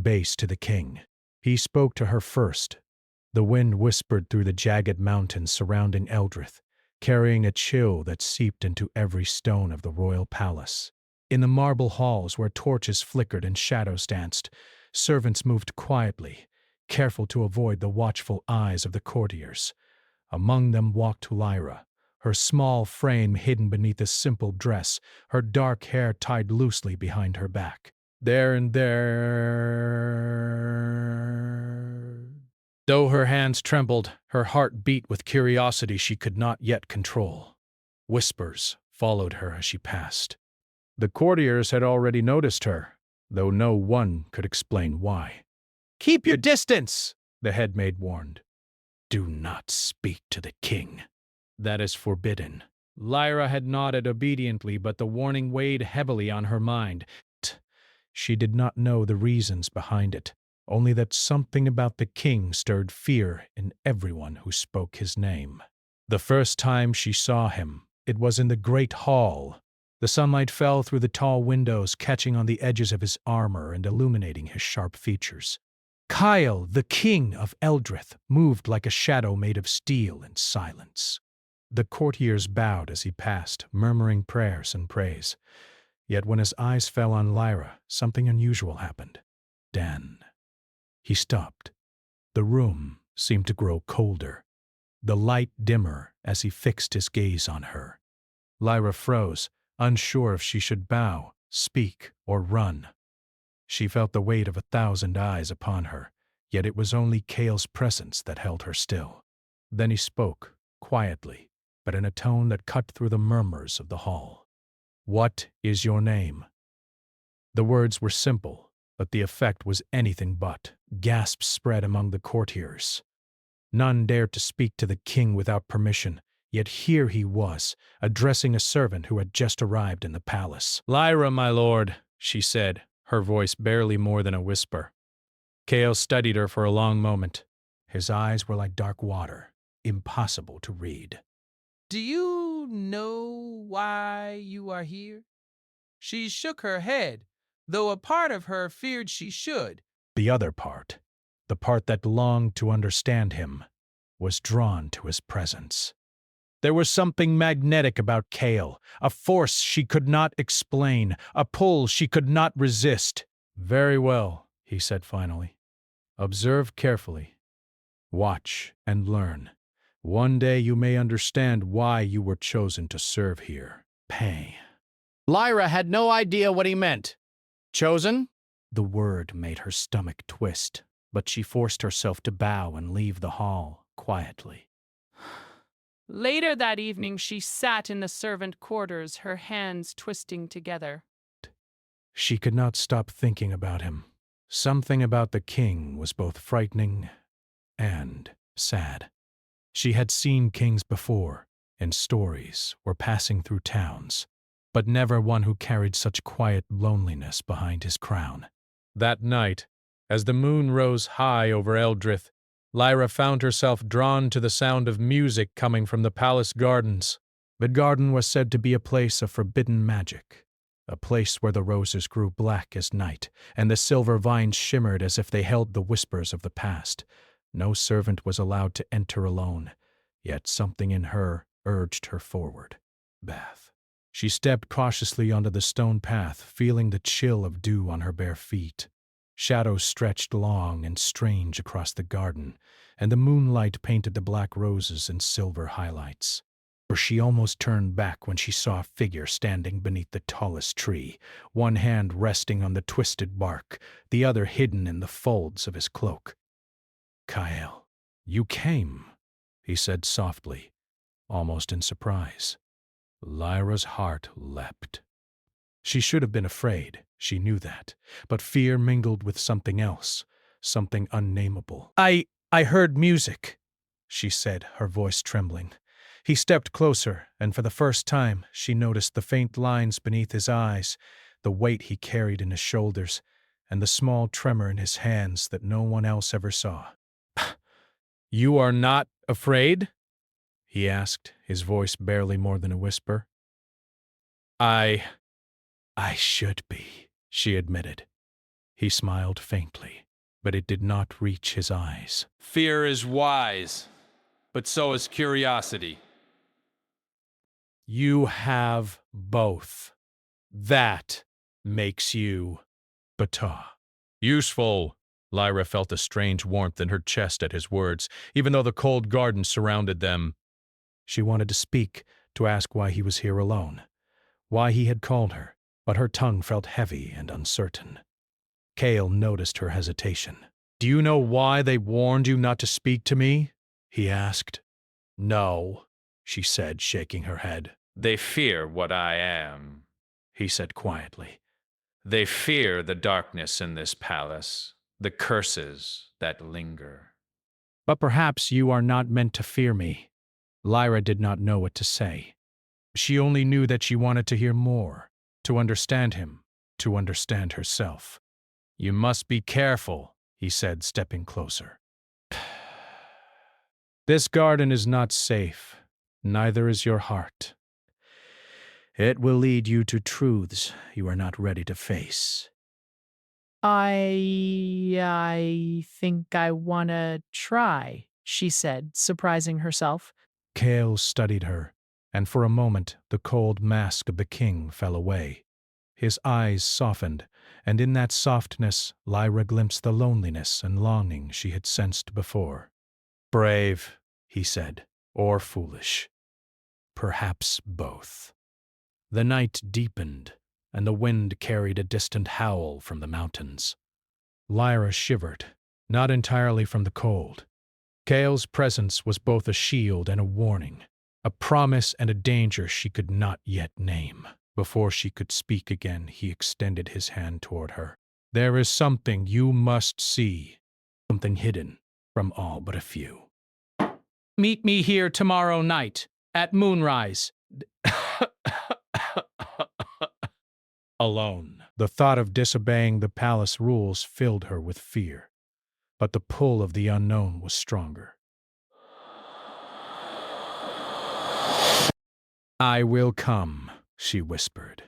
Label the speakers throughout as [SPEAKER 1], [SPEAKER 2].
[SPEAKER 1] base to the king. He spoke to her first. The wind whispered through the jagged mountains surrounding Eldrith, carrying a chill that seeped into every stone of the royal palace. In the marble halls where torches flickered and shadows danced, servants moved quietly, careful to avoid the watchful eyes of the courtiers. Among them walked Lyra, her small frame hidden beneath a simple dress, her dark hair tied loosely behind her back. Though her hands trembled, her heart beat with curiosity she could not yet control. Whispers followed her as she passed. The courtiers had already noticed her, though no one could explain why. "Keep your distance," the headmaid warned. "Do not speak to the king. That is forbidden." Lyra had nodded obediently, but the warning weighed heavily on her mind. She did not know the reasons behind it, only that something about the king stirred fear in everyone who spoke his name. The first time she saw him, it was in the great hall. The sunlight fell through the tall windows, catching on the edges of his armor and illuminating his sharp features. Kyle, the king of Eldrith, moved like a shadow made of steel in silence. The courtiers bowed as he passed, murmuring prayers and praise. Yet when his eyes fell on Lyra, something unusual happened. Dan. He stopped. The room seemed to grow colder, the light dimmer as he fixed his gaze on her. Lyra froze, unsure if she should bow, speak, or run. She felt the weight of 1,000 eyes upon her, yet it was only Cale's presence that held her still. Then he spoke, quietly, but in a tone that cut through the murmurs of the hall. "What is your name?" The words were simple, but the effect was anything but. Gasps spread among the courtiers. None dared to speak to the king without permission, yet here he was, addressing a servant who had just arrived in the palace. "Lyra, my lord," she said, her voice barely more than a whisper. Cale studied her for a long moment. His eyes were like dark water, impossible to read.
[SPEAKER 2] "Do you know why you are here?" She shook her head, though a part of her feared she should.
[SPEAKER 1] The other part, the part that longed to understand him, was drawn to his presence. There was something magnetic about Cale, a force she could not explain, a pull she could not resist. "Very well," he said finally. "Observe carefully. Watch and learn. One day you may understand why you were chosen to serve here. Pay."
[SPEAKER 3] Lyra had no idea what he meant. Chosen?
[SPEAKER 1] The word made her stomach twist, but she forced herself to bow and leave the hall quietly.
[SPEAKER 4] Later that evening, she sat in the servant quarters, her hands twisting together.
[SPEAKER 1] She could not stop thinking about him. Something about the king was both frightening and sad. She had seen kings before, in stories or passing through towns, but never one who carried such quiet loneliness behind his crown. That night, as the moon rose high over Eldrith, Lyra found herself drawn to the sound of music coming from the palace gardens. The garden was said to be a place of forbidden magic, a place where the roses grew black as night, and the silver vines shimmered as if they held the whispers of the past. No servant was allowed to enter alone, yet something in her urged her forward. Bath. She stepped cautiously onto the stone path, feeling the chill of dew on her bare feet. Shadows stretched long and strange across the garden, and the moonlight painted the black roses in silver highlights. For she almost turned back when she saw a figure standing beneath the tallest tree, one hand resting on the twisted bark, the other hidden in the folds of his cloak. "Kyle, you came," he said softly, almost in surprise. Lyra's heart leapt. She should have been afraid, she knew that, but fear mingled with something else, something unnameable. I heard music," she said, her voice trembling. He stepped closer, and for the first time she noticed the faint lines beneath his eyes, the weight he carried in his shoulders, and the small tremor in his hands that no one else ever saw. "You are not afraid?" he asked, his voice barely more than a whisper. I should be," she admitted. He smiled faintly, but it did not reach his eyes.
[SPEAKER 2] Fear is wise, but so is curiosity.
[SPEAKER 1] You have both. That makes you Bata. Useful. Lyra felt a strange warmth in her chest at his words, even though the cold garden surrounded them. She wanted to speak, to ask why he was here alone, why he had called her, but her tongue felt heavy and uncertain. Cale noticed her hesitation. Do you know why they warned you not to speak to me? He asked. No, she said, shaking her head.
[SPEAKER 2] They fear what I am,
[SPEAKER 1] He said quietly.
[SPEAKER 2] They fear the darkness in this palace, the curses that linger.
[SPEAKER 1] But perhaps you are not meant to fear me. Lyra did not know what to say. She only knew that she wanted to hear more, to understand him, to understand herself. You must be careful, he said, stepping closer. This garden is not safe, neither is your heart. It will lead you to truths you are not ready to face.
[SPEAKER 4] I think I want to try, she said, surprising herself.
[SPEAKER 1] Cale studied her, and for a moment the cold mask of the king fell away. His eyes softened, and in that softness Lyra glimpsed the loneliness and longing she had sensed before. Brave, he said, or foolish. Perhaps both. The night deepened, and the wind carried a distant howl from the mountains. Lyra shivered, not entirely from the cold. Cale's presence was both a shield and a warning, a promise and a danger she could not yet name. Before she could speak again, he extended his hand toward her. There is something you must see, something hidden from all but a few.
[SPEAKER 3] Meet me here tomorrow night, at moonrise.
[SPEAKER 1] Alone. The thought of disobeying the palace rules filled her with fear, but the pull of the unknown was stronger. I will come, she whispered.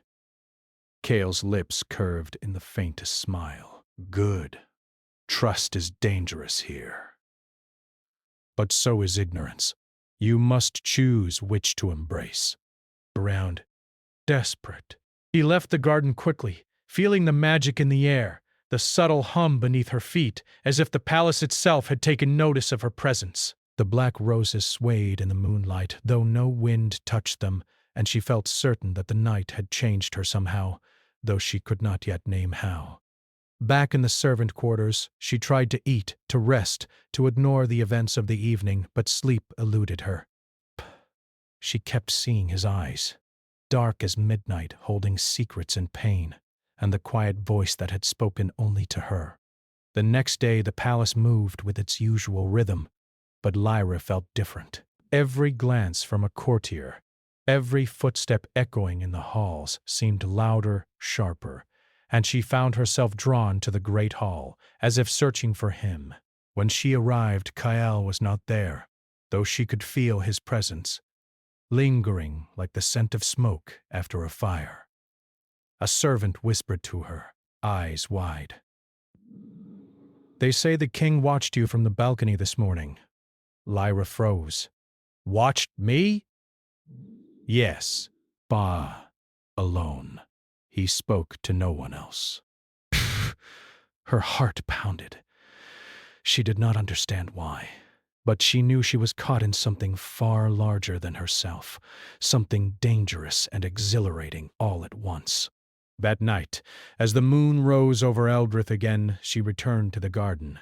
[SPEAKER 1] Cale's lips curved in the faintest smile. Good. Trust is dangerous here. But so is ignorance. You must choose which to embrace. Around, desperate. He left the garden quickly, feeling the magic in the air, the subtle hum beneath her feet, as if the palace itself had taken notice of her presence. The black roses swayed in the moonlight, though no wind touched them, and she felt certain that the night had changed her somehow, though she could not yet name how. Back in the servant quarters, she tried to eat, to rest, to ignore the events of the evening, but sleep eluded her. She kept seeing his eyes, dark as midnight, holding secrets and pain, and the quiet voice that had spoken only to her. The next day the palace moved with its usual rhythm, but Lyra felt different. Every glance from a courtier, every footstep echoing in the halls seemed louder, sharper, and she found herself drawn to the great hall, as if searching for him. When she arrived, Kyle was not there, though she could feel his presence, lingering like the scent of smoke after a fire. A servant whispered to her, eyes wide. They say the king watched you from the balcony this morning. Lyra froze. Watched me? Yes, alone. He spoke to no one else. Her heart pounded. She did not understand why, but she knew she was caught in something far larger than herself, something dangerous and exhilarating all at once. That night, as the moon rose over Eldrith again, she returned to the garden.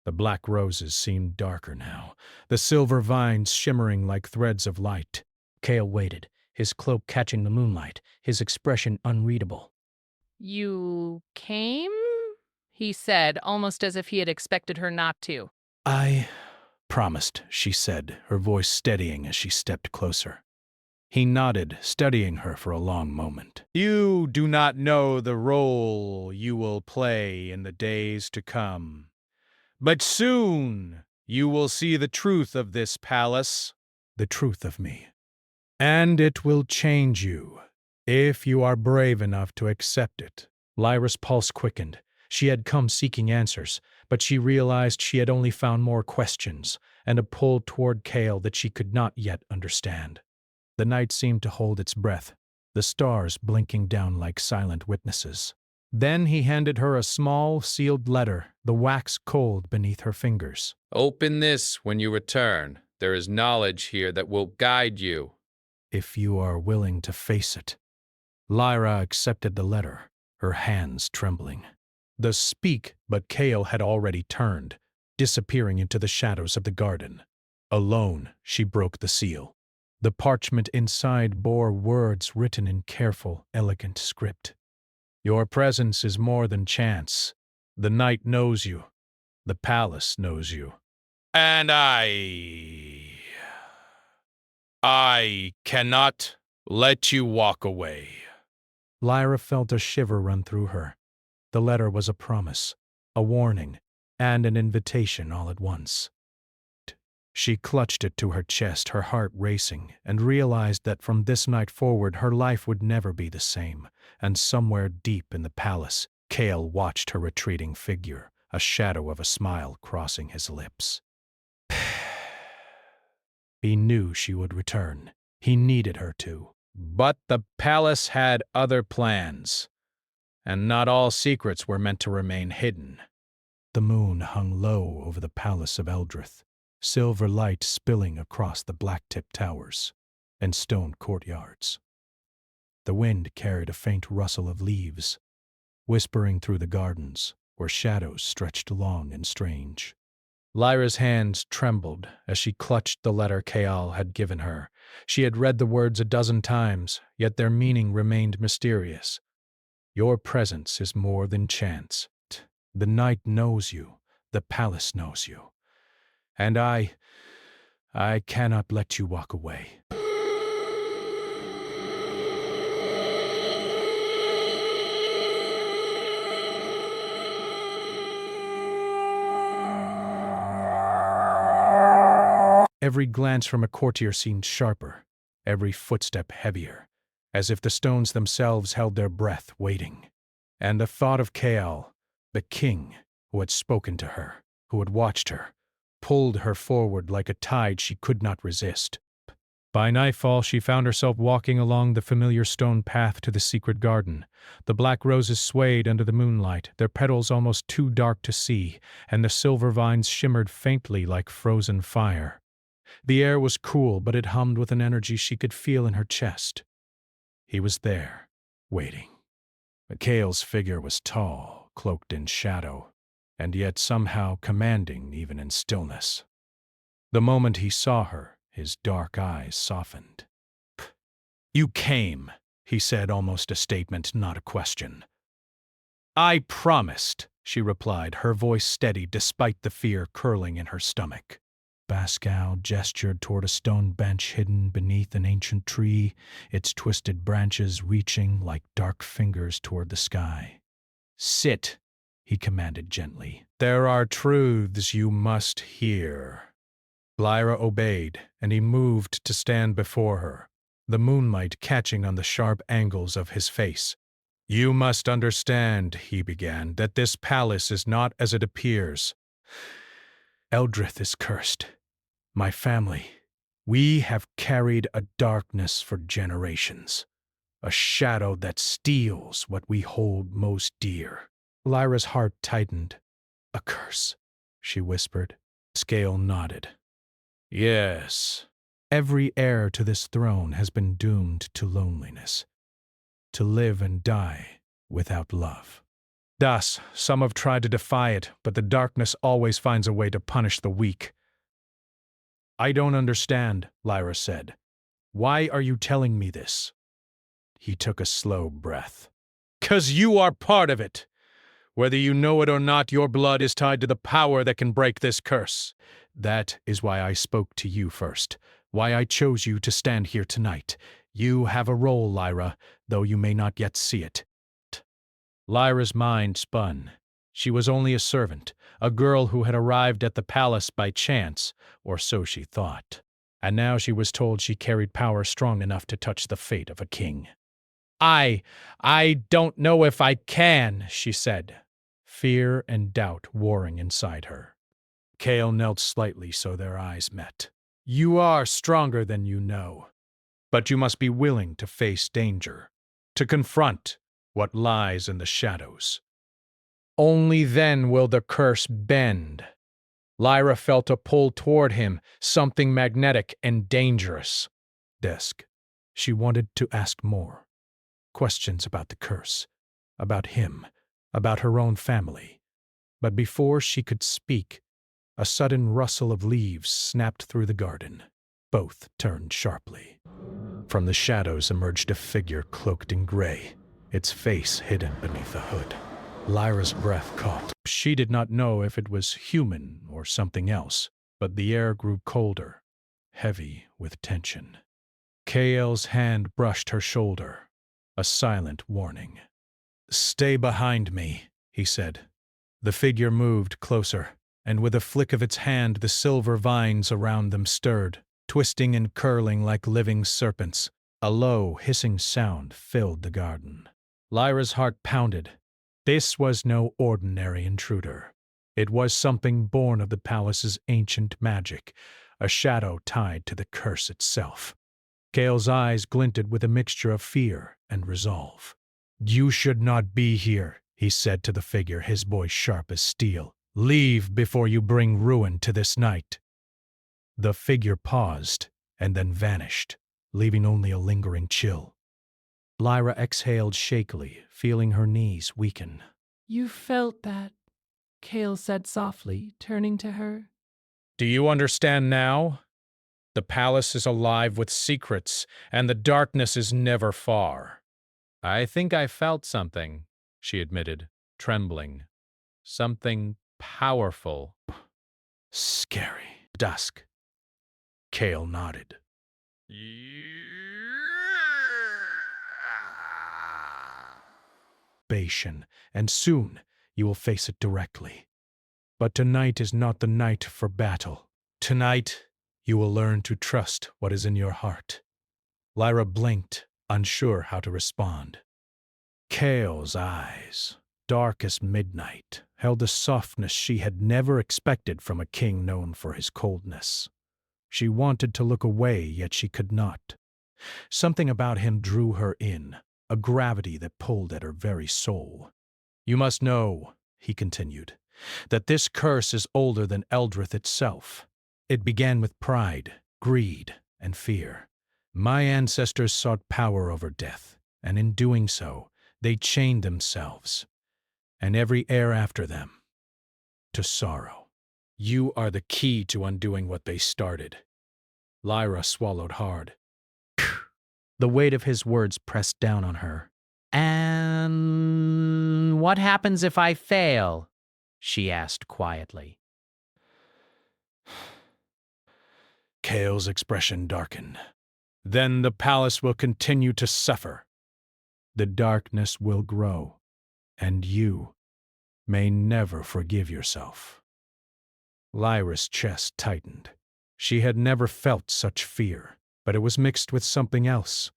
[SPEAKER 1] The black roses seemed darker now, the silver vines shimmering like threads of light. Cale waited, his cloak catching the moonlight, his expression unreadable.
[SPEAKER 4] You came? He said, almost as if he had expected her not to.
[SPEAKER 1] I promised, she said, her voice steadying as she stepped closer. He nodded, studying her for a long moment. You do not know the role you will play in the days to come. But soon you will see the truth of this palace, the truth of me. And it will change you, if you are brave enough to accept it. Lyra's pulse quickened. She had come seeking answers, but she realized she had only found more questions and a pull toward Kale that she could not yet understand. The night seemed to hold its breath, the stars blinking down like silent witnesses. Then he handed her a small, sealed letter, the wax cold beneath her fingers.
[SPEAKER 5] Open this when you return. There is knowledge here that will guide you.
[SPEAKER 1] If you are willing to face it. Lyra accepted the letter, her hands trembling. The speak, but Kale had already turned, disappearing into the shadows of the garden. Alone, she broke the seal. The parchment inside bore words written in careful, elegant script. Your presence is more than chance. The night knows you. The palace knows you. And I cannot let you walk away. Lyra felt a shiver run through her. The letter was a promise, a warning, and an invitation all at once. She clutched it to her chest, her heart racing, and realized that from this night forward her life would never be the same, and somewhere deep in the palace, Kale watched her retreating figure, a shadow of a smile crossing his lips. He knew she would return. He needed her to. But the palace had other plans, and not all secrets were meant to remain hidden. The moon hung low over the palace of Eldrith, silver light spilling across the black-tipped towers and stone courtyards. The wind carried a faint rustle of leaves, whispering through the gardens where shadows stretched long and strange. Lyra's hands trembled as she clutched the letter Kale had given her. She had read the words a dozen times, yet their meaning remained mysterious. Your presence is more than chance. The night knows you. The palace knows you. And I cannot let you walk away. Every glance from a courtier seemed sharper, every footstep heavier, as if the stones themselves held their breath, waiting. And the thought of Kale, the king who had spoken to her, who had watched her, pulled her forward like a tide she could not resist. By nightfall, she found herself walking along the familiar stone path to the secret garden. The black roses swayed under the moonlight, their petals almost too dark to see, and the silver vines shimmered faintly like frozen fire. The air was cool, but it hummed with an energy she could feel in her chest. He was there, waiting. Kale's figure was tall, cloaked in shadow, and yet somehow commanding even in stillness. The moment he saw her, his dark eyes softened. "You came," he said, almost a statement, not a question. "I promised," she replied, her voice steady despite the fear curling in her stomach. Pascal gestured toward a stone bench hidden beneath an ancient tree, its twisted branches reaching like dark fingers toward the sky. "Sit," he commanded gently. "There are truths you must hear." Lyra obeyed, and he moved to stand before her, the moonlight catching on the sharp angles of his face. "You must understand," he began, "that this palace is not as it appears. Eldrith is cursed. My family, we have carried a darkness for generations, a shadow that steals what we hold most dear." Lyra's heart tightened. "A curse," she whispered. Scale nodded. "Yes. Every heir to this throne has been doomed to loneliness, to live and die without love. Thus, some have tried to defy it, but the darkness always finds a way to punish the weak." "I don't understand," Lyra said. "Why are you telling me this?" He took a slow breath. "'Cause you are part of it. Whether you know it or not, your blood is tied to the power that can break this curse. That is why I spoke to you first, why I chose you to stand here tonight. You have a role, Lyra, though you may not yet see it." Lyra's mind spun. She was only a servant, a girl who had arrived at the palace by chance, or so she thought. And now she was told she carried power strong enough to touch the fate of a king. I don't know if I can," she said. fear and doubt warring inside her. Kale knelt slightly so their eyes met. You are stronger than you know, but you must be willing to face danger, to confront what lies in the shadows. Only then will the curse bend. Lyra felt a pull toward him, something magnetic and dangerous. Desk. She wanted to ask more. Questions about the curse, about him, about her own family. But before she could speak, a sudden rustle of leaves snapped through the garden. Both turned sharply. From the shadows emerged a figure cloaked in gray, its face hidden beneath the hood. Lyra's breath caught. She did not know if it was human or something else, but the air grew colder, heavy with tension. Kael's hand brushed her shoulder, a silent warning. Stay behind me, he said. The figure moved closer, and with a flick of its hand the silver vines around them stirred, twisting and curling like living serpents. A low, hissing sound filled the garden. Lyra's heart pounded. This was no ordinary intruder. It was something born of the palace's ancient magic, a shadow tied to the curse itself. Kael's eyes glinted with a mixture of fear and resolve. You should not be here, he said to the figure, his voice sharp as steel. Leave before you bring ruin to this night. The figure paused and then vanished, leaving only a lingering chill. Lyra exhaled shakily, feeling her knees weaken.
[SPEAKER 4] You felt that, Kale said softly, turning to her.
[SPEAKER 1] Do you understand now? The palace is alive with secrets, and the darkness is never far.
[SPEAKER 5] I think I felt something, she admitted, trembling. Something powerful.
[SPEAKER 1] Scary. Dusk. Kale nodded. And soon you will face it directly. But tonight is not the night for battle. Tonight you will learn to trust what is in your heart. Lyra blinked, unsure how to respond. Kale's eyes, dark as midnight, held a softness she had never expected from a king known for his coldness. She wanted to look away, yet she could not. Something about him drew her in, a gravity that pulled at her very soul. You must know, he continued, that this curse is older than Eldrith itself. It began with pride, greed, and fear. My ancestors sought power over death, and in doing so, they chained themselves, and every heir after them, to sorrow. You are the key to undoing what they started. Lyra swallowed hard. The weight of his words pressed down on her.
[SPEAKER 3] And what happens if I fail? She asked quietly.
[SPEAKER 1] Kale's expression darkened. Then the palace will continue to suffer. The darkness will grow, and you may never forgive yourself. Lyra's chest tightened. She had never felt such fear, but it was mixed with something else.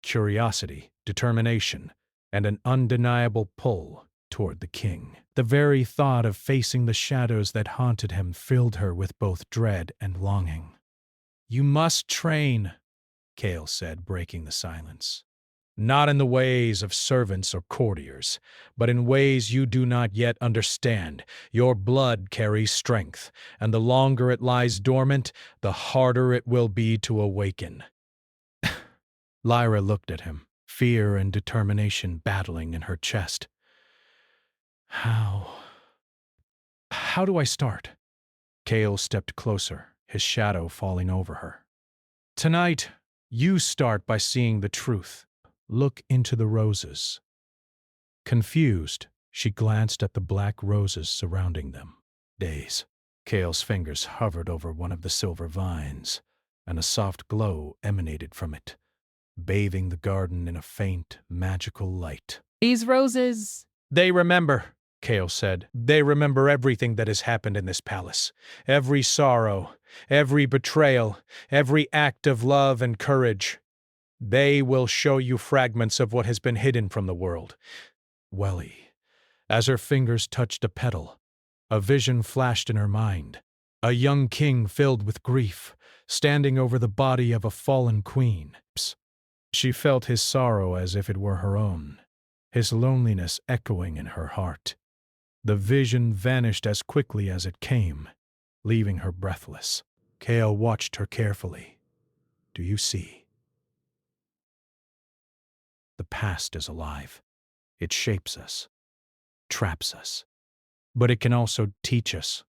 [SPEAKER 1] Curiosity, determination, and an undeniable pull toward the king. The very thought of facing the shadows that haunted him filled her with both dread and longing. You must train, Kale said, breaking the silence. Not in the ways of servants or courtiers, but in ways you do not yet understand. Your blood carries strength, and the longer it lies dormant, the harder it will be to awaken. Lyra looked at him, fear and determination battling in her chest. How do I start? Kale stepped closer, his shadow falling over her. Tonight, you start by seeing the truth. Look into the roses. Confused, she glanced at the black roses surrounding them. Days. Kale's fingers hovered over one of the silver vines, and a soft glow emanated from it, bathing the garden in a faint, magical light.
[SPEAKER 4] These roses.
[SPEAKER 1] They remember, Kale said. They remember everything that has happened in this palace. Every sorrow, every betrayal, every act of love and courage. They will show you fragments of what has been hidden from the world. Welly, As her fingers touched a petal, a vision flashed in her mind. A young king filled with grief, standing over the body of a fallen queen. She felt his sorrow as if it were her own, his loneliness echoing in her heart. The vision vanished as quickly as it came, leaving her breathless. Kale watched her carefully. Do you see? The past is alive. It shapes us, traps us, but it can also teach us.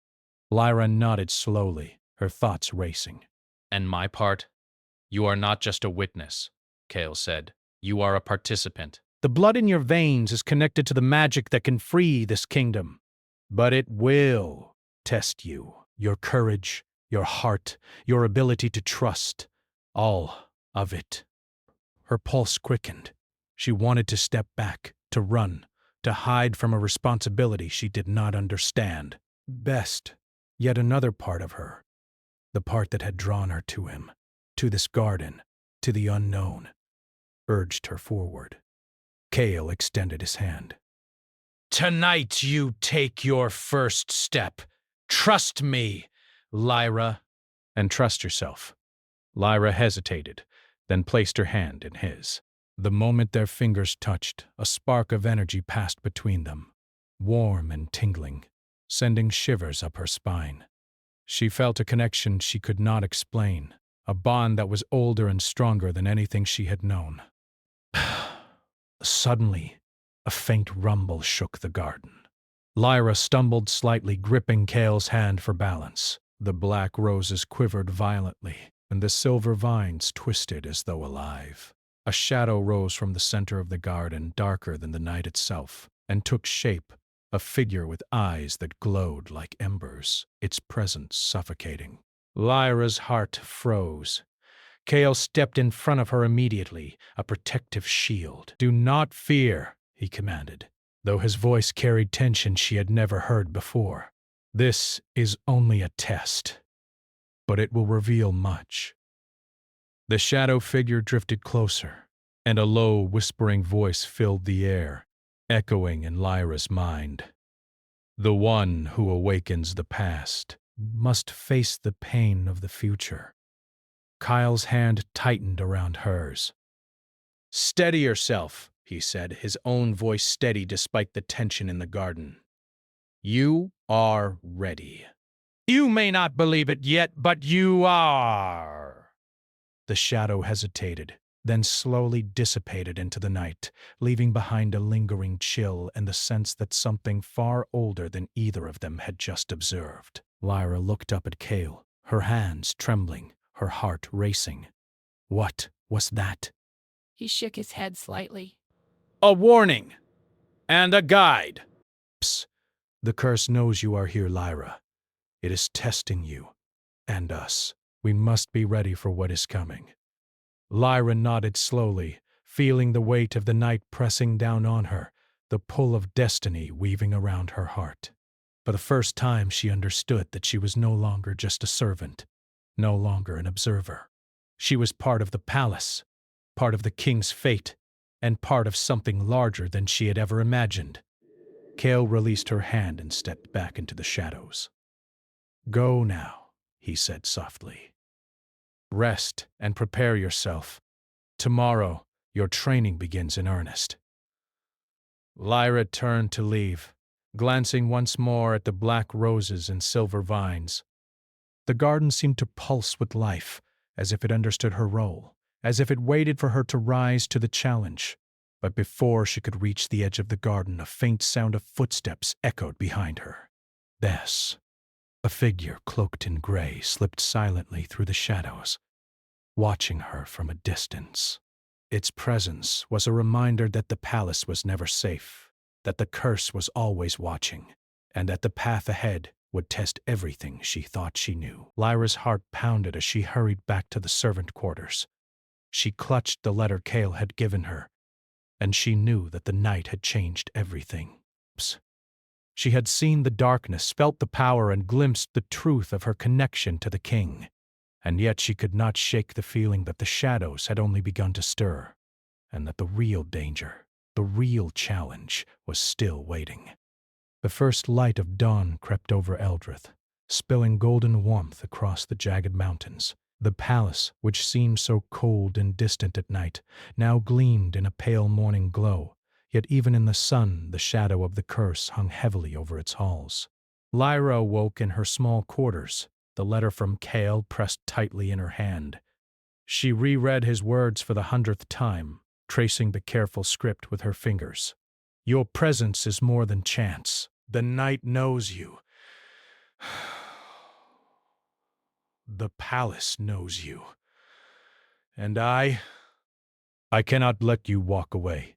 [SPEAKER 1] Lyra nodded slowly, her thoughts racing.
[SPEAKER 5] And my part? You are not just a witness, Kale said. You are a participant.
[SPEAKER 1] The blood in your veins is connected to the magic that can free this kingdom. But it will test you, your courage, your heart, your ability to trust. All of it. Her pulse quickened. She wanted to step back, to run, to hide from a responsibility she did not understand. Best, yet another part of her, the part that had drawn her to him, to this garden, to the unknown, urged her forward. Kale extended his hand. Tonight you take your first step. Trust me, Lyra. And trust yourself. Lyra hesitated, then placed her hand in his. The moment their fingers touched, a spark of energy passed between them, warm and tingling, sending shivers up her spine. She felt a connection she could not explain, a bond that was older and stronger than anything she had known. Suddenly, a faint rumble shook the garden. Lyra stumbled slightly, gripping Kale's hand for balance. The black roses quivered violently, and the silver vines twisted as though alive. A shadow rose from the center of the garden, darker than the night itself, and took shape, a figure with eyes that glowed like embers, its presence suffocating. Lyra's heart froze. Kale stepped in front of her immediately, a protective shield. Do not fear, he commanded, though his voice carried tension she had never heard before. This is only a test, but it will reveal much. The shadow figure drifted closer, and a low, whispering voice filled the air, echoing in Lyra's mind. The one who awakens the past must face the pain of the future. Kyle's hand tightened around hers. Steady yourself, he said, his own voice steady despite the tension in the garden. You are ready. You may not believe it yet, but you are. The shadow hesitated, then slowly dissipated into the night, leaving behind a lingering chill and the sense that something far older than either of them had just observed. Lyra looked up at Kale, her hands trembling, her heart racing. What was that?
[SPEAKER 4] He shook his head slightly.
[SPEAKER 1] A warning! And a guide! Psst. The curse knows you are here, Lyra. It is testing you, and us. We must be ready for what is coming. Lyra nodded slowly, feeling the weight of the night pressing down on her, the pull of destiny weaving around her heart. For the first time she understood that she was no longer just a servant, no longer an observer. She was part of the palace, part of the king's fate, and part of something larger than she had ever imagined. Kale released her hand and stepped back into the shadows. Go now, he said softly. Rest and prepare yourself. Tomorrow, your training begins in earnest. Lyra turned to leave, glancing once more at the black roses and silver vines. The garden seemed to pulse with life, as if it understood her role, as if it waited for her to rise to the challenge. But before she could reach the edge of the garden, a faint sound of footsteps echoed behind her. Bess. A figure cloaked in gray slipped silently through the shadows, watching her from a distance. Its presence was a reminder that the palace was never safe, that the curse was always watching, and that the path ahead would test everything she thought she knew. Lyra's heart pounded as she hurried back to the servant quarters. She clutched the letter Kale had given her, and she knew that the night had changed everything. She had seen the darkness, felt the power, and glimpsed the truth of her connection to the king. And yet she could not shake the feeling that the shadows had only begun to stir, and that the real danger, the real challenge, was still waiting. The first light of dawn crept over Eldrith, spilling golden warmth across the jagged mountains. The palace, which seemed so cold and distant at night, now gleamed in a pale morning glow, yet even in the sun the shadow of the curse hung heavily over its halls. Lyra woke in her small quarters, the letter from Cale pressed tightly in her hand. She reread his words for the 100th time, tracing the careful script with her fingers. Your presence is more than chance. The night knows you. The palace knows you. And I cannot let you walk away.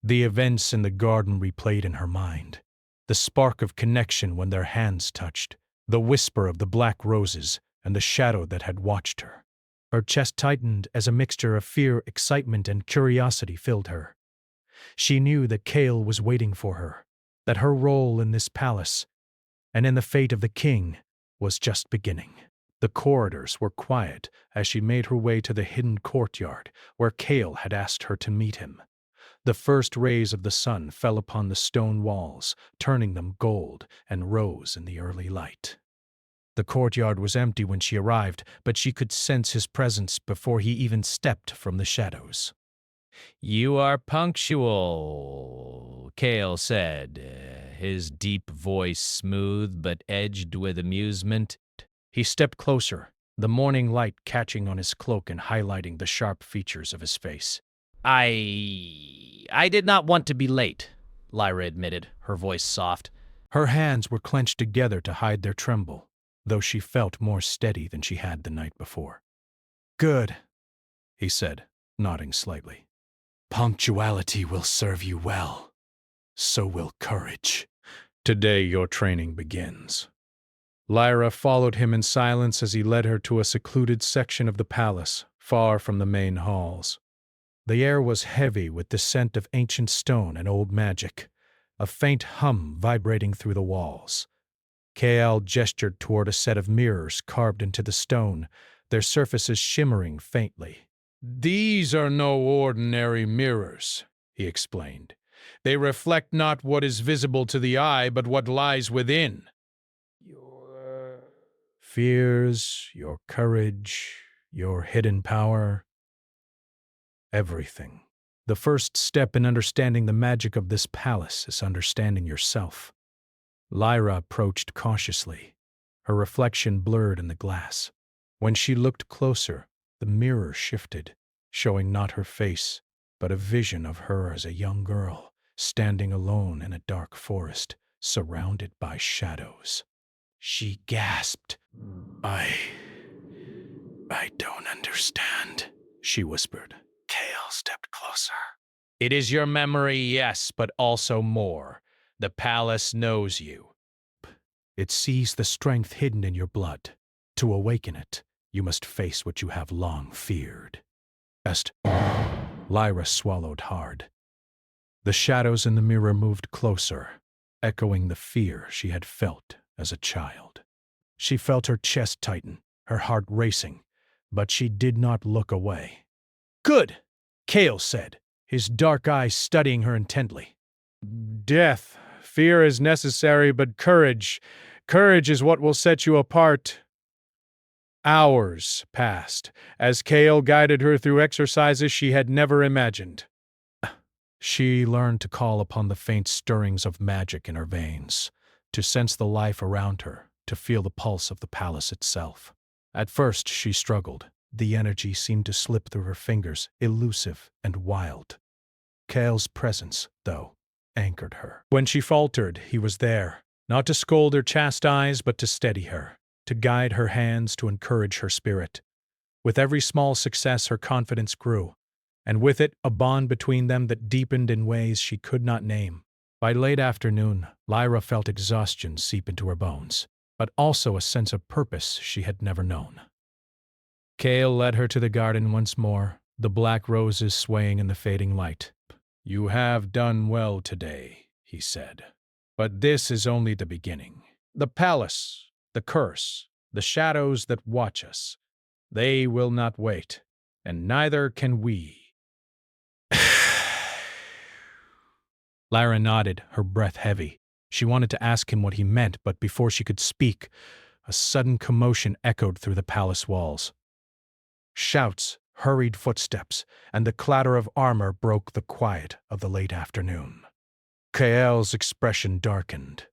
[SPEAKER 1] The events in the garden replayed in her mind. The spark of connection when their hands touched, the whisper of the black roses, and the shadow that had watched her. Her chest tightened as a mixture of fear, excitement, and curiosity filled her. She knew that Cale was waiting for her, that her role in this palace, and in the fate of the king, was just beginning. The corridors were quiet as she made her way to the hidden courtyard where Cale had asked her to meet him. The first rays of the sun fell upon the stone walls, turning them gold and rose in the early light. The courtyard was empty when she arrived, but she could sense his presence before he even stepped from the shadows.
[SPEAKER 5] You are punctual, Cale said, his deep voice smooth but edged with amusement.
[SPEAKER 1] He stepped closer, the morning light catching on his cloak and highlighting the sharp features of his face.
[SPEAKER 5] I did not want to be late, Lyra admitted, her voice soft.
[SPEAKER 1] Her hands were clenched together to hide their tremble, though she felt more steady than she had the night before. Good, he said, nodding slightly. Punctuality will serve you well. So will courage. Today your training begins. Lyra followed him in silence as he led her to a secluded section of the palace, far from the main halls. The air was heavy with the scent of ancient stone and old magic, a faint hum vibrating through the walls. Cale gestured toward a set of mirrors carved into the stone, their surfaces shimmering faintly. These are no ordinary mirrors, he explained. They reflect not what is visible to the eye, but what lies within. Your fears, your courage, your hidden power, everything. The first step in understanding the magic of this palace is understanding yourself. Lyra approached cautiously, her reflection blurred in the glass. When she looked closer, the mirror shifted, showing not her face, but a vision of her as a young girl, standing alone in a dark forest, surrounded by shadows. She gasped. I don't understand, she whispered. Cale stepped closer.
[SPEAKER 5] It is your memory, yes, but also more. The palace knows you.
[SPEAKER 1] It sees the strength hidden in your blood. To awaken it, you must face what you have long feared. Lyra swallowed hard. The shadows in the mirror moved closer, echoing the fear she had felt as a child. She felt her chest tighten, her heart racing, but she did not look away. Good, Cale said, his dark eyes studying her intently. Death, fear is necessary, but courage is what will set you apart. Hours passed, as Cale guided her through exercises she had never imagined. She learned to call upon the faint stirrings of magic in her veins, to sense the life around her, to feel the pulse of the palace itself. At first she struggled. The energy seemed to slip through her fingers, elusive and wild. Cale's presence, though, anchored her. When she faltered, he was there, not to scold or chastise, but to steady her, to guide her hands, to encourage her spirit. With every small success, her confidence grew, and with it a bond between them that deepened in ways she could not name. By late afternoon, Lyra felt exhaustion seep into her bones, but also a sense of purpose she had never known. Cale led her to the garden once more, the black roses swaying in the fading light. You have done well today, he said. But this is only the beginning. The palace, the curse, the shadows that watch us, they will not wait, and neither can we. Lyra nodded, her breath heavy. She wanted to ask him what he meant, but before she could speak, a sudden commotion echoed through the palace walls. Shouts, hurried footsteps, and the clatter of armor broke the quiet of the late afternoon. Kael's expression darkened.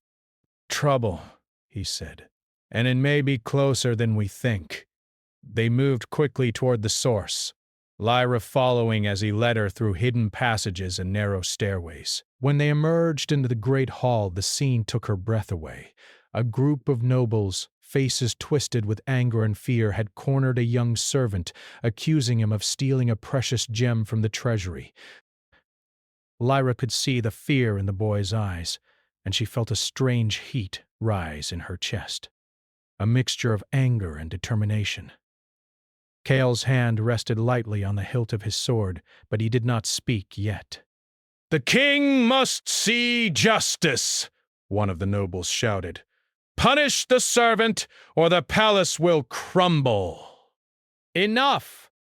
[SPEAKER 1] "Trouble," he said, "and it may be closer than we think." They moved quickly toward the source, Lyra following as he led her through hidden passages and narrow stairways. When they emerged into the great hall, the scene took her breath away. A group of nobles, faces twisted with anger and fear, had cornered a young servant, accusing him of stealing a precious gem from the treasury. Lyra could see the fear in the boy's eyes, and she felt a strange heat rise in her chest, a mixture of anger and determination. Kael's hand rested lightly on the hilt of his sword, but he did not speak yet. "The king must see justice," one of the nobles shouted. "Punish the servant, or the palace will crumble." "Enough!"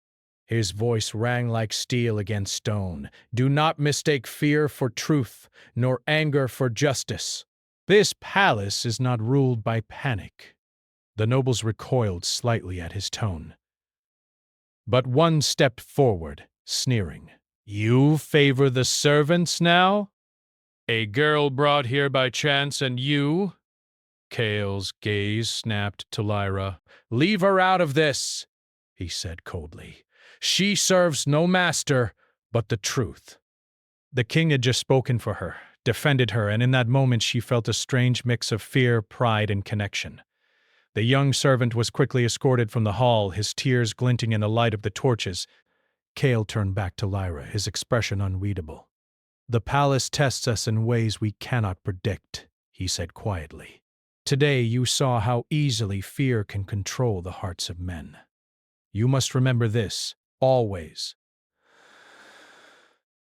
[SPEAKER 1] His voice rang like steel against stone. "Do not mistake fear for truth, nor anger for justice. This palace is not ruled by panic." The nobles recoiled slightly at his tone. But one stepped forward, sneering. "You favor the servants now? A girl brought here by chance, and you?" Kael's gaze snapped to Lyra. "Leave her out of this," he said coldly. "She serves no master but the truth." The king had just spoken for her, defended her, and in that moment she felt a strange mix of fear, pride, and connection. The young servant was quickly escorted from the hall, his tears glinting in the light of the torches. Kael turned back to Lyra, his expression unreadable. "The palace tests us in ways we cannot predict," he said quietly. "Today you saw how easily fear can control the hearts of men. You must remember this, always."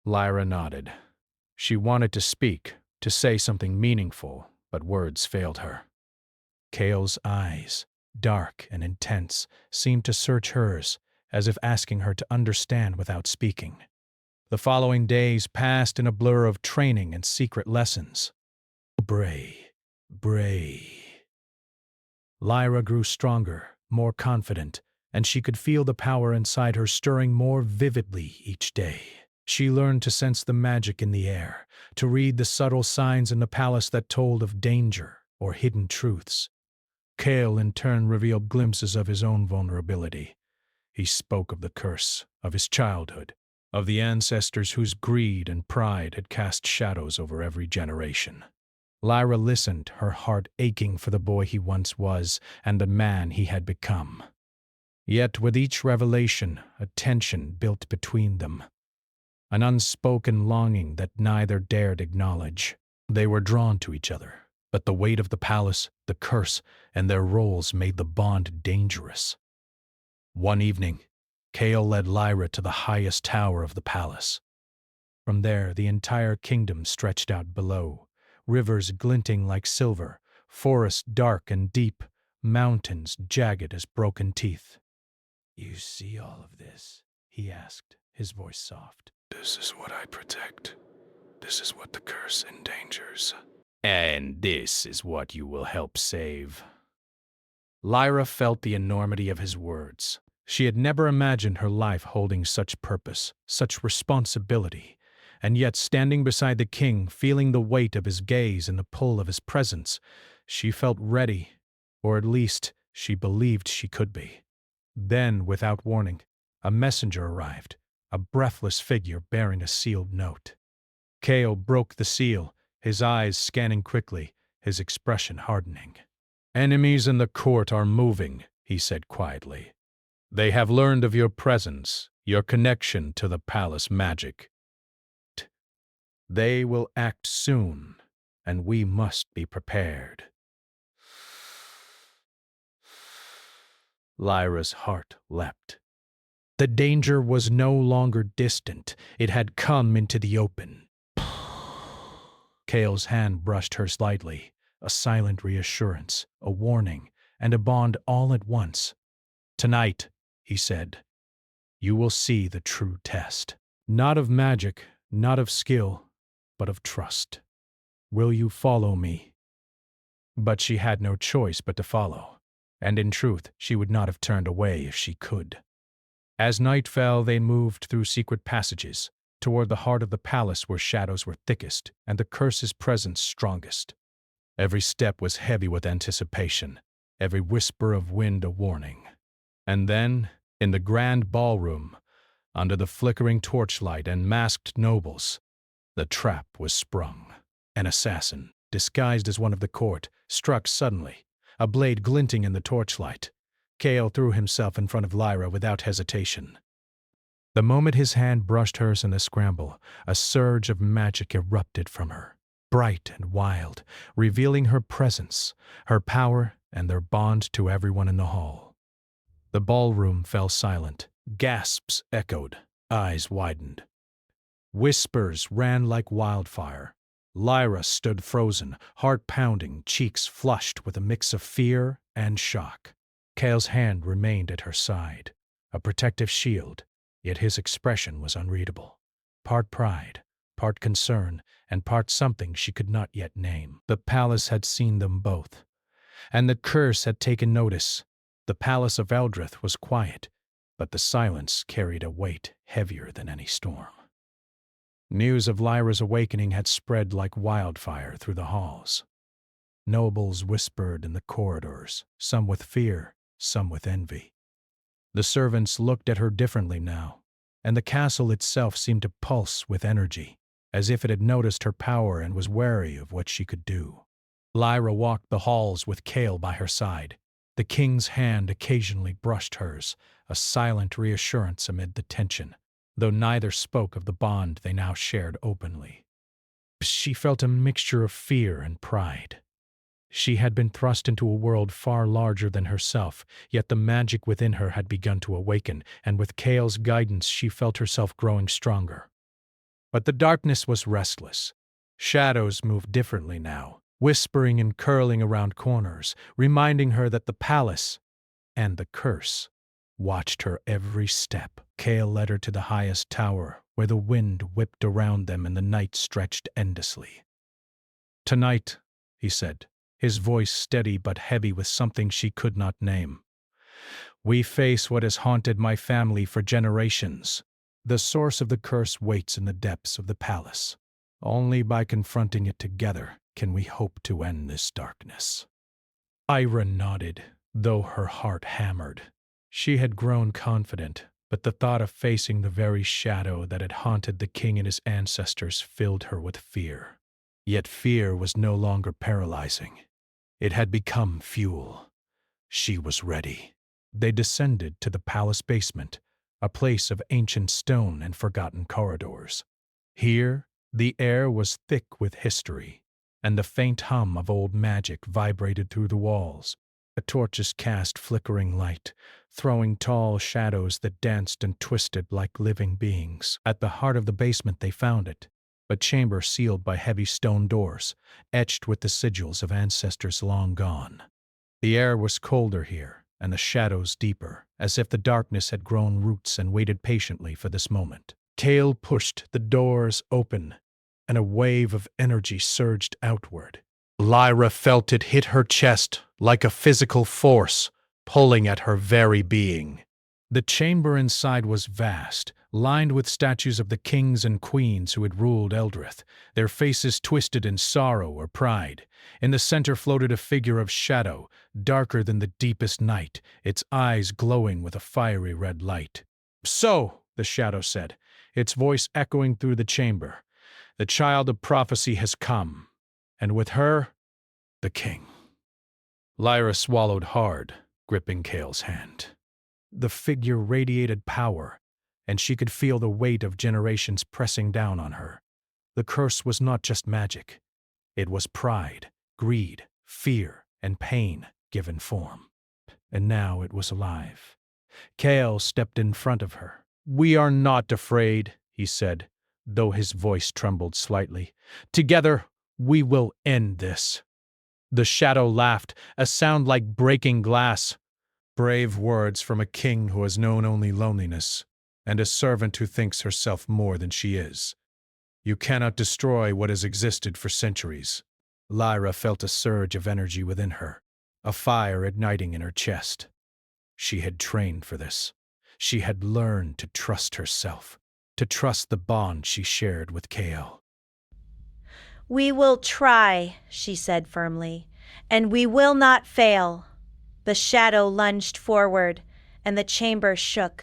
[SPEAKER 1] Lyra nodded. She wanted to speak, to say something meaningful, but words failed her. Kael's eyes, dark and intense, seemed to search hers, as if asking her to understand without speaking. The following days passed in a blur of training and secret lessons. Bray. Lyra grew stronger, more confident, and she could feel the power inside her stirring more vividly each day. She learned to sense the magic in the air, to read the subtle signs in the palace that told of danger or hidden truths. Kael in turn revealed glimpses of his own vulnerability. He spoke of the curse, of his childhood, of the ancestors whose greed and pride had cast shadows over every generation. Lyra listened, her heart aching for the boy he once was and the man he had become. Yet with each revelation, a tension built between them, an unspoken longing that neither dared acknowledge. They were drawn to each other, but the weight of the palace, the curse, and their roles made the bond dangerous. One evening, Kael led Lyra to the highest tower of the palace. From there, the entire kingdom stretched out below, rivers glinting like silver, forests dark and deep, mountains jagged as broken teeth. "You see all of this?" he asked, his voice soft. "This is what I protect. This is what the curse endangers. And this is what you will help save." Lyra felt the enormity of his words. She had never imagined her life holding such purpose, such responsibility, and yet standing beside the king, feeling the weight of his gaze and the pull of his presence, she felt ready, or at least she believed she could be. Then, without warning, a messenger arrived, a breathless figure bearing a sealed note. Kael broke the seal, his eyes scanning quickly, his expression hardening. "Enemies in the court are moving," he said quietly. "They have learned of your presence, your connection to the palace magic. They will act soon, and we must be prepared." Lyra's heart leapt. The danger was no longer distant. It had come into the open. Kael's hand brushed hers lightly, a silent reassurance, a warning, and a bond all at once. "Tonight," he said, "you will see the true test. Not of magic, not of skill, but of trust. Will you follow me? But she had no choice but to follow, and in truth she would not have turned away if she could. As night fell, they moved through secret passages, toward the heart of the palace where shadows were thickest and the curse's presence strongest. Every step was heavy with anticipation, every whisper of wind a warning. And then, in the grand ballroom, under the flickering torchlight and masked nobles, the trap was sprung. An assassin, disguised as one of the court, struck suddenly, a blade glinting in the torchlight. Cale threw himself in front of Lyra without hesitation. The moment his hand brushed hers in the scramble, a surge of magic erupted from her, bright and wild, revealing her presence, her power, and their bond to everyone in the hall. The ballroom fell silent. Gasps echoed, eyes widened. Whispers ran like wildfire. Lyra stood frozen, heart pounding, cheeks flushed with a mix of fear and shock. Cale's hand remained at her side, a protective shield, yet his expression was unreadable. Part pride, part concern, and part something she could not yet name. The palace had seen them both, and the curse had taken notice. The palace of Eldrith was quiet, but the silence carried a weight heavier than any storm. News of Lyra's awakening had spread like wildfire through the halls. Nobles whispered in the corridors, some with fear, some with envy. The servants looked at her differently now, and the castle itself seemed to pulse with energy, as if it had noticed her power and was wary of what she could do. Lyra walked the halls with Cale by her side. The king's hand occasionally brushed hers, a silent reassurance amid the tension, though neither spoke of the bond they now shared openly. She felt a mixture of fear and pride. She had been thrust into a world far larger than herself, yet the magic within her had begun to awaken, and with Cale's guidance she felt herself growing stronger. But the darkness was restless. Shadows moved differently now, whispering and curling around corners, reminding her that the palace and the curse watched her every step. Cale led her to the highest tower, where the wind whipped around them and the night stretched endlessly. "Tonight," he said, his voice steady but heavy with something she could not name, "we face what has haunted my family for generations. The source of the curse waits in the depths of the palace. Only by confronting it together can we hope to end this darkness." Ira nodded, though her heart hammered. She had grown confident, but the thought of facing the very shadow that had haunted the king and his ancestors filled her with fear. Yet fear was no longer paralyzing. It had become fuel. She was ready. They descended to the palace basement, a place of ancient stone and forgotten corridors. Here, the air was thick with history, and the faint hum of old magic vibrated through the walls. The torches cast flickering light, throwing tall shadows that danced and twisted like living beings. At the heart of the basement they found it, a chamber sealed by heavy stone doors, etched with the sigils of ancestors long gone. The air was colder here, and the shadows deeper, as if the darkness had grown roots and waited patiently for this moment. Cale pushed the doors open, and a wave of energy surged outward. Lyra felt it hit her chest like a physical force, pulling at her very being. The chamber inside was vast, lined with statues of the kings and queens who had ruled Eldrith, their faces twisted in sorrow or pride. In the center floated a figure of shadow, darker than the deepest night, its eyes glowing with a fiery red light. "So," the shadow said, its voice echoing through the chamber, "the child of prophecy has come, and with her, the king." Lyra swallowed hard, gripping Cale's hand. The figure radiated power, and she could feel the weight of generations pressing down on her. The curse was not just magic. It was pride, greed, fear, and pain given form. And now it was alive. Cale stepped in front of her. "We are not afraid," he said, though his voice trembled slightly. "Together, we will end this." The shadow laughed, a sound like breaking glass. Brave words from a king who has known only loneliness, and a servant who thinks herself more than she is. You cannot destroy what has existed for centuries. Lyra felt a surge of energy within her, a fire igniting in her chest. She had trained for this. She had learned to trust herself, to trust the bond she shared with Kale.
[SPEAKER 6] We will try, she said firmly, and we will not fail. The shadow lunged forward, and the chamber shook.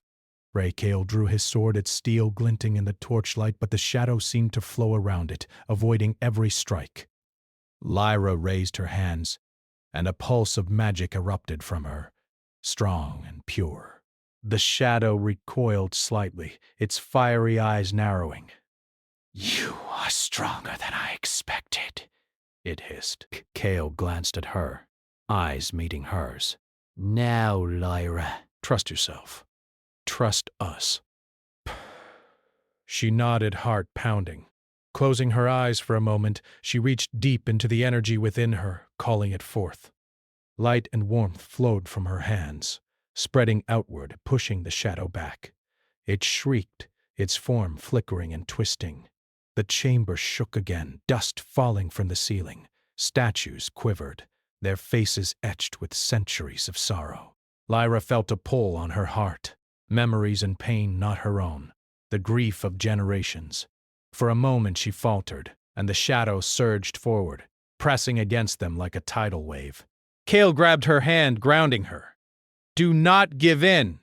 [SPEAKER 1] Ray Kale drew his sword, its steel glinting in the torchlight, but the shadow seemed to flow around it, avoiding every strike. Lyra raised her hands, and a pulse of magic erupted from her, strong and pure. The shadow recoiled slightly, its fiery eyes narrowing. "You are stronger than I expected," it hissed. Kale glanced at her, eyes meeting hers. "Now, Lyra, trust yourself. Trust us." She nodded, heart pounding. Closing her eyes for a moment, she reached deep into the energy within her, calling it forth. Light and warmth flowed from her hands, spreading outward, pushing the shadow back. It shrieked, its form flickering and twisting. The chamber shook again, dust falling from the ceiling. Statues quivered, their faces etched with centuries of sorrow. Lyra felt a pull on her heart, memories and pain not her own, the grief of generations. For a moment she faltered, and the shadow surged forward, pressing against them like a tidal wave. Kale grabbed her hand, grounding her. "Do not give in.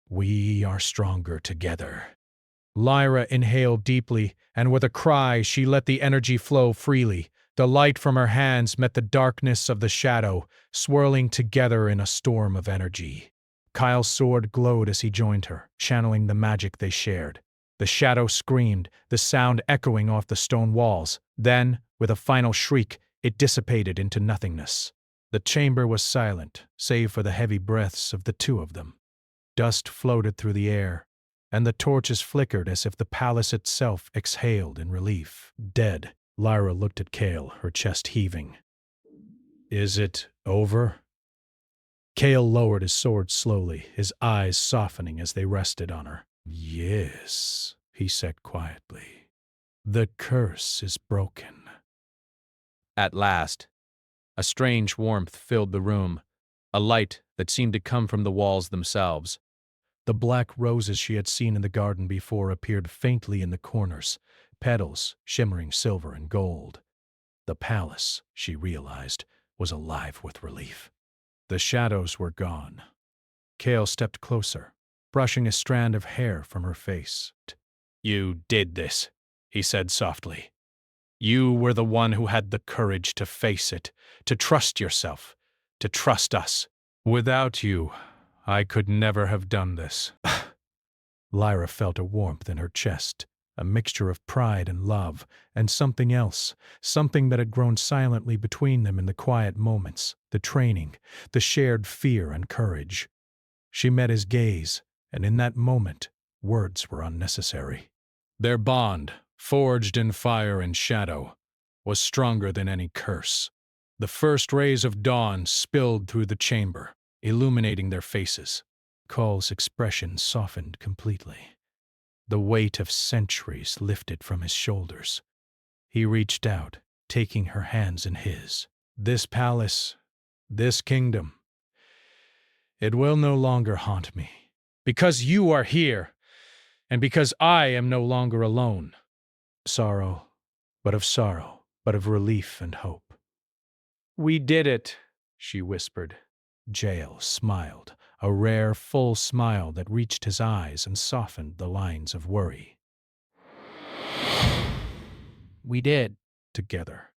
[SPEAKER 1] We are stronger together." Lyra inhaled deeply, and with a cry she let the energy flow freely. The light from her hands met the darkness of the shadow, swirling together in a storm of energy. Kyle's sword glowed as he joined her, channeling the magic they shared. The shadow screamed, the sound echoing off the stone walls. Then, with a final shriek, it dissipated into nothingness. The chamber was silent, save for the heavy breaths of the two of them. Dust floated through the air, and the torches flickered as if the palace itself exhaled in relief. Dead, Lyra looked at Kale, her chest heaving. "Is it over?" Kale lowered his sword slowly, his eyes softening as they rested on her. "Yes," he said quietly. "The curse is broken."
[SPEAKER 5] At last, a strange warmth filled the room, a light that seemed to come from the walls themselves.
[SPEAKER 1] The black roses she had seen in the garden before appeared faintly in the corners, petals shimmering silver and gold. The palace, she realized, was alive with relief. The shadows were gone. Kale stepped closer, brushing a strand of hair from her face. "You did this," he said softly. "You were the one who had the courage to face it, to trust yourself, to trust us. Without you, I could never have done this." Lyra felt a warmth in her chest, a mixture of pride and love, and something else, something that had grown silently between them in the quiet moments, the training, the shared fear and courage. She met his gaze, and in that moment, words were unnecessary. Their bond, forged in fire and shadow, was stronger than any curse. The first rays of dawn spilled through the chamber, illuminating their faces. Cole's expression softened completely. The weight of centuries lifted from his shoulders. He reached out, taking her hands in his. "This palace, this kingdom, it will no longer haunt me. Because you are here, and because I am no longer alone. Sorrow, but of relief and hope." "We did it," she whispered. Jael smiled, a rare, full smile that reached his eyes and softened the lines of worry.
[SPEAKER 3] We did.
[SPEAKER 1] Together.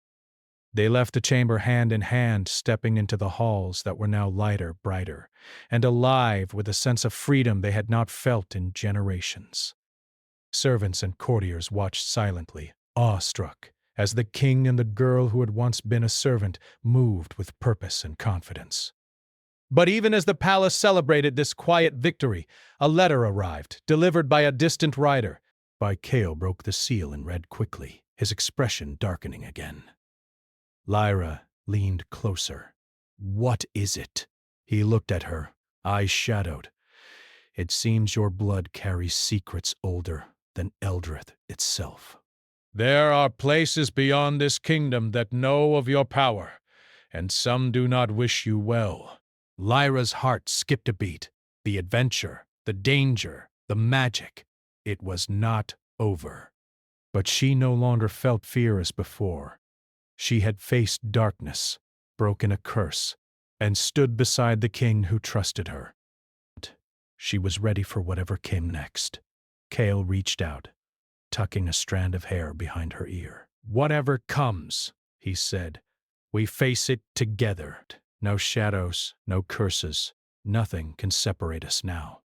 [SPEAKER 1] They left the chamber hand in hand, stepping into the halls that were now lighter, brighter, and alive with a sense of freedom they had not felt in generations. Servants and courtiers watched silently, awestruck, as the king and the girl who had once been a servant moved with purpose and confidence. But even as the palace celebrated this quiet victory, a letter arrived, delivered by a distant rider. Kale broke the seal and read quickly, his expression darkening again. Lyra leaned closer. "What is it?" He looked at her, eyes shadowed. "It seems your blood carries secrets older than Eldrith itself." There are places beyond this kingdom that know of your power, and some do not wish you well. Lyra's heart skipped a beat. The adventure, the danger, the magic. It was not over. But she no longer felt fear as before. She had faced darkness, broken a curse, and stood beside the king who trusted her. She was ready for whatever came next. Kale reached out, tucking a strand of hair behind her ear. "Whatever comes," he said, "we face it together. No shadows, no curses. Nothing can separate us now."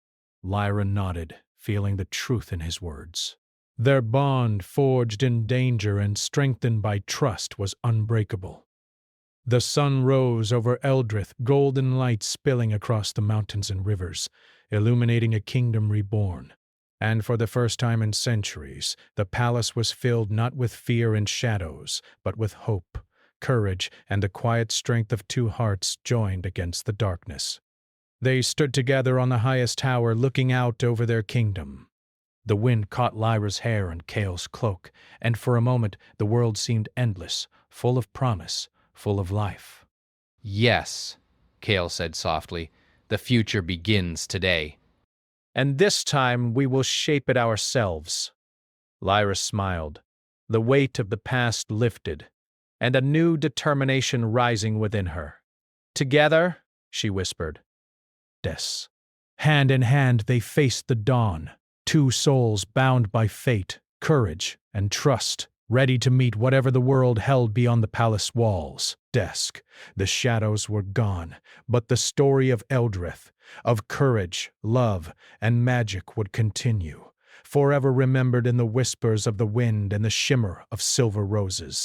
[SPEAKER 1] Lyra nodded, feeling the truth in his words. Their bond, forged in danger and strengthened by trust, was unbreakable. The sun rose over Eldrith, golden light spilling across the mountains and rivers, illuminating a kingdom reborn. And for the first time in centuries, the palace was filled not with fear and shadows, but with hope, courage, and the quiet strength of two hearts joined against the darkness. They stood together on the highest tower, looking out over their kingdom. The wind caught Lyra's hair and Kale's cloak, and for a moment the world seemed endless, full of promise, full of life.
[SPEAKER 5] Yes, Kale said softly, the future begins today.
[SPEAKER 1] And this time we will shape it ourselves. Lyra smiled, the weight of the past lifted, and a new determination rising within her. "Together," she whispered. Des. Hand in hand they faced the dawn, two souls bound by fate, courage, and trust, ready to meet whatever the world held beyond the palace walls. The shadows were gone, but the story of Eldrith, of courage, love, and magic would continue, forever remembered in the whispers of the wind and the shimmer of silver roses.